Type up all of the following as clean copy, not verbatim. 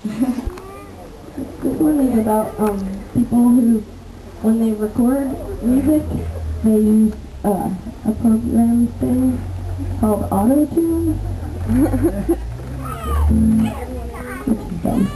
This one is about people who, when they record music, they use a program thing called auto-tune, which is dumb.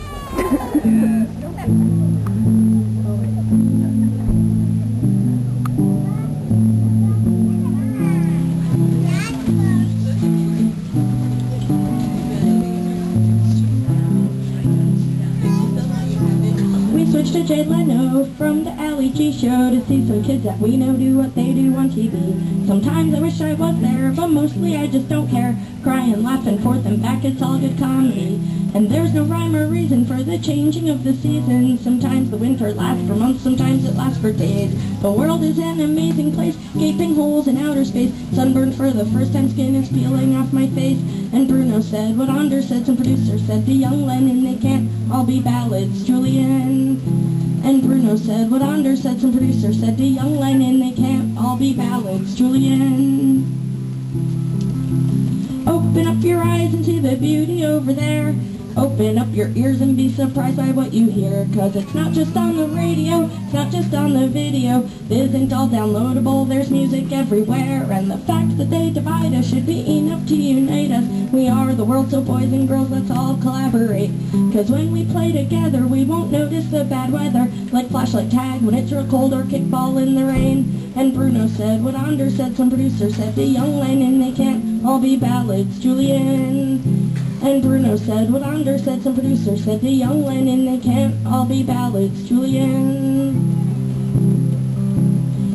Switch to Jay Leno from the Ali G show to see some kids that we know do what they do on TV. Sometimes I wish I was there, but mostly I just don't care. Cry and laugh and forth and back, it's all good comedy. And there's no rhyme or reason for the changing of the seasons. Sometimes the winter lasts for months, sometimes it lasts for days. The world is an amazing place, gaping holes in outer space. Sunburned for the first time, skin is peeling off my face. And Bruno said what Anders said, some producers said to young Lennon, they can't all be ballads, Julian. And Bruno said what Anders said, some producers said to young Lennon, they can't all be ballads, Julian. Open up your eyes and see the beauty over there. Open up your ears and be surprised by what you hear. Cause it's not just on the radio, it's not just on the video. It isn't all downloadable, there's music everywhere. And the fact that they divide us should be enough to unite us. We are the world, so boys and girls, let's all collaborate. Cause when we play together, we won't notice the bad weather. Like flashlight tag when it's real cold or kickball in the rain. And Bruno said what Anders said, some producer said to young Lennon, they can't all be ballads, Julian. And Bruno said what Anders said, some producer said to young Lennon, they can't all be ballads, Julian.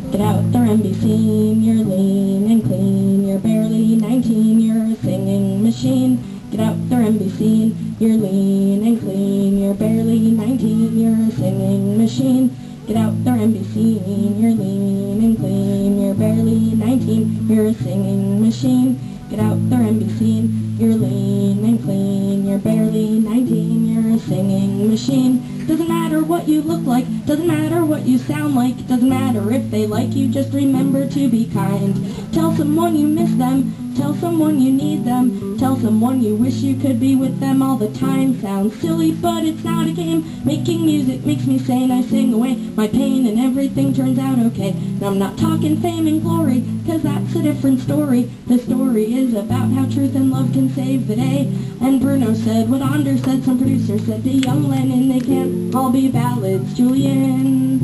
Get out there and be seen, you're lean and clean, you're barely 19, you're a singing machine. Get out there and be seen, you're lean and clean, you're barely 19, you're a singing machine. Get out there and be seen, you're lean and clean, you're barely 19, you're a singing machine. Get out there and be seen, you're lean and clean, you're barely 19, you're a singing machine. Doesn't matter what you look like, doesn't matter what you sound like, doesn't matter if they like you, just remember to be kind. Tell someone you miss them, tell someone you need them, tell someone you wish you could be with them all the time. Sounds silly, but it's not a game. Making music makes me sane, I sing away my pain and everything turns out okay. Now I'm not talking fame and glory, cause that's a different story. The story is about how truth and love can save the day. And Bruno said what Anders said, some producer said to young Lennon, they can't all be ballads, Julian.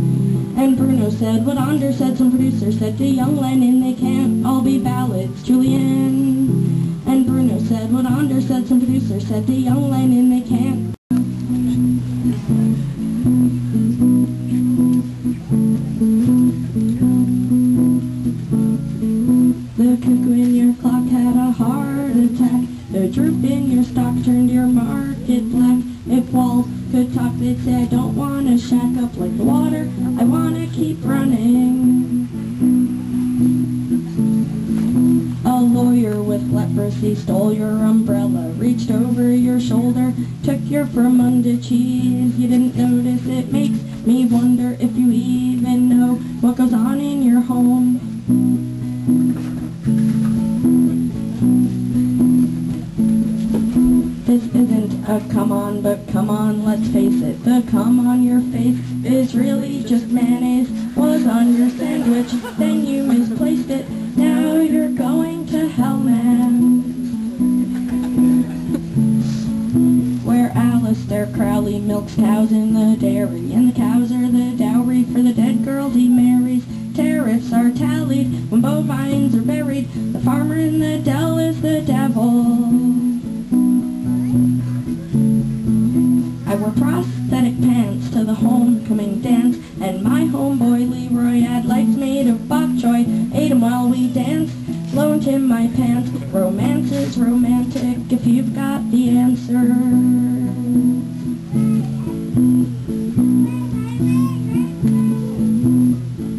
And Bruno said what Anders said, some producer said to young Lennon, they can't all be ballads, Julian. And Bruno said what Anders said, some producer said to young Lennon, they can't. The cuckoo in your clock had a heart attack. The droop in your stock turned your market black. If walls could talk, they'd say I don't want to shack up like the water, I want to keep running. A lawyer with leprosy stole your umbrella, reached over your shoulder, took your Fremunda cheese. You didn't notice, it makes me wonder if you even know what goes on in your home. This isn't a come on, but come on, let's face it. The cum on your face is really just mayonnaise. Was on your sandwich, then you misplaced it. Now you're going to hell, man. Where Alistair Crowley milks cows in the dairy, and the cows are the dowry for the dead girls he marries. Tariffs are tallied when bovines are buried. The farmer in the dell is the devil. I wore prosthetic pants to the homecoming dance, and my homeboy Leroy had legs made of bok choy. Ate 'em while we danced, loaned him my pants. Romance is romantic if you've got the answer.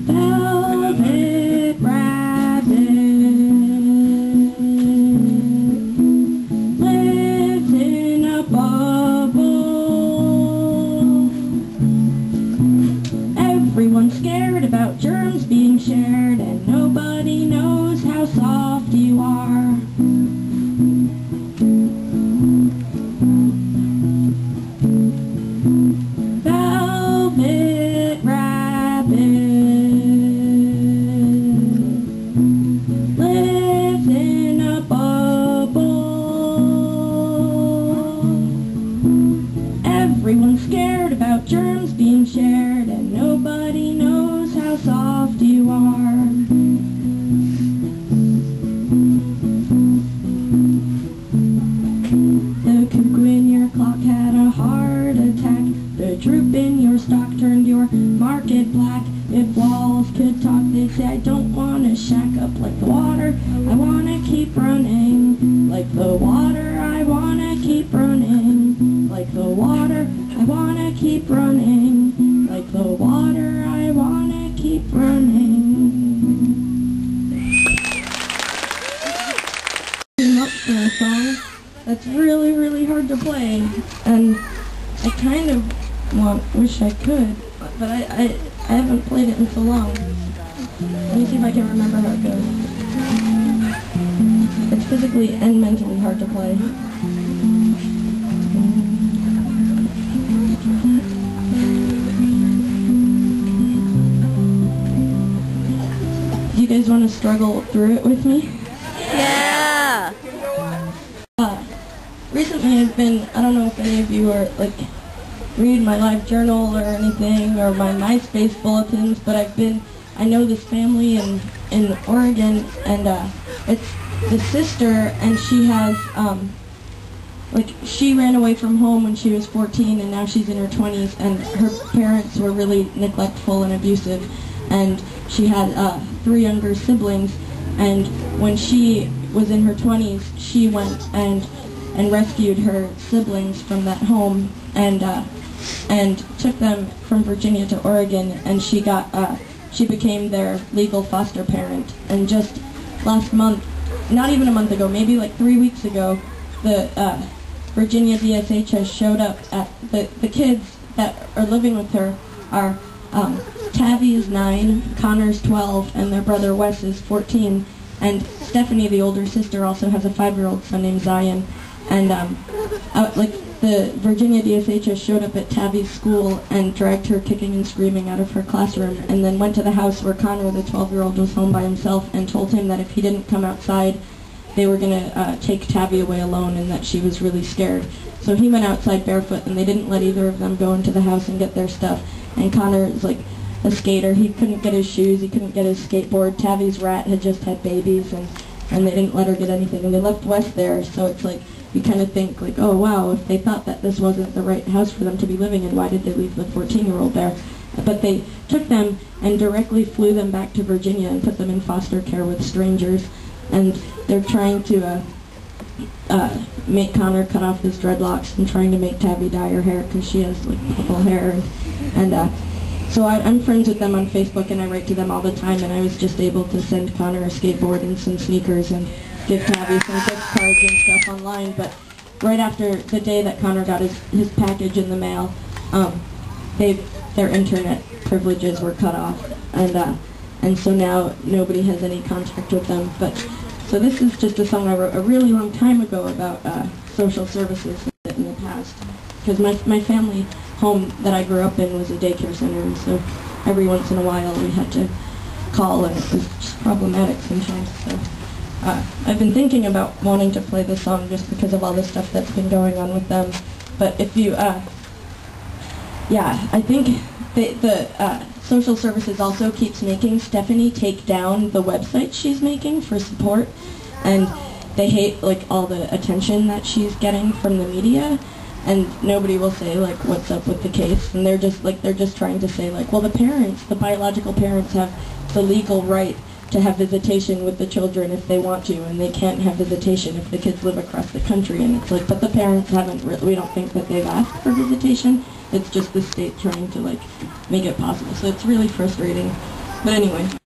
Velvet rabbit lives in a bubble. Everyone's scared about germs being shared, and nobody knows how soft you are. keep running. Like the water, I wanna keep running. Like the water, I wanna keep running. Like the water, I wanna keep running. Came up for a song that's really, really hard to play, and I kind of wish I could, but I haven't played it in so long. Let me see if I can remember how it goes. It's physically and mentally hard to play. Do you guys want to struggle through it with me? Yeah! Recently I've been, I don't know if any of you are read my live journal or anything, or my MySpace bulletins, but I know this family in Oregon, and it's the sister, and she has, she ran away from home when she was 14, and now she's in her 20s, and her parents were really neglectful and abusive, and she had 3 younger siblings, and when she was in her 20s, she went and rescued her siblings from that home, and took them from Virginia to Oregon, and she became their legal foster parent. And just last month, not even a month ago, maybe like 3 weeks ago, the Virginia DSHS showed up at the kids that are living with her are Tavi is 9, Connor's 12, and their brother Wes is 14, and Stephanie, the older sister, also has a 5-year-old son named Zion. And the Virginia DSHS showed up at Tavi's school and dragged her kicking and screaming out of her classroom, and then went to the house where Connor, the 12-year-old, was home by himself, and told him that if he didn't come outside, they were going to take Tavi away alone, and that she was really scared. So he went outside barefoot, and they didn't let either of them go into the house and get their stuff. And Connor is like a skater. He couldn't get his shoes, he couldn't get his skateboard. Tavi's rat had just had babies, and they didn't let her get anything. And they left Wes there, so it's like, you kind of think, like, oh wow, if they thought that this wasn't the right house for them to be living in, why did they leave the 14-year-old there? But they took them and directly flew them back to Virginia and put them in foster care with strangers. And they're trying to make Connor cut off his dreadlocks, and trying to make Tavi dye her hair because she has like purple hair. So I'm friends with them on Facebook, and I write to them all the time, and I was just able to send Connor a skateboard and some sneakers and give Tavi some gift cards and stuff online. But right after the day that Connor got his package in the mail, their internet privileges were cut off, and so now nobody has any contact with them. But so this is just a song I wrote a really long time ago about social services in the past, because my family home that I grew up in was a daycare center, and so every once in a while we had to call, and it was just problematic sometimes. So I've been thinking about wanting to play this song just because of all the stuff that's been going on with them. But if you, I think the social services also keeps making Stephanie take down the website she's making for support, and they hate all the attention that she's getting from the media, and nobody will say what's up with the case, and they're just trying to say well, the biological parents have the legal right to have visitation with the children if they want to, and they can't have visitation if the kids live across the country. And it's but the parents haven't we don't think that they've asked for visitation. It's just the state trying to make it possible. So it's really frustrating. But anyway.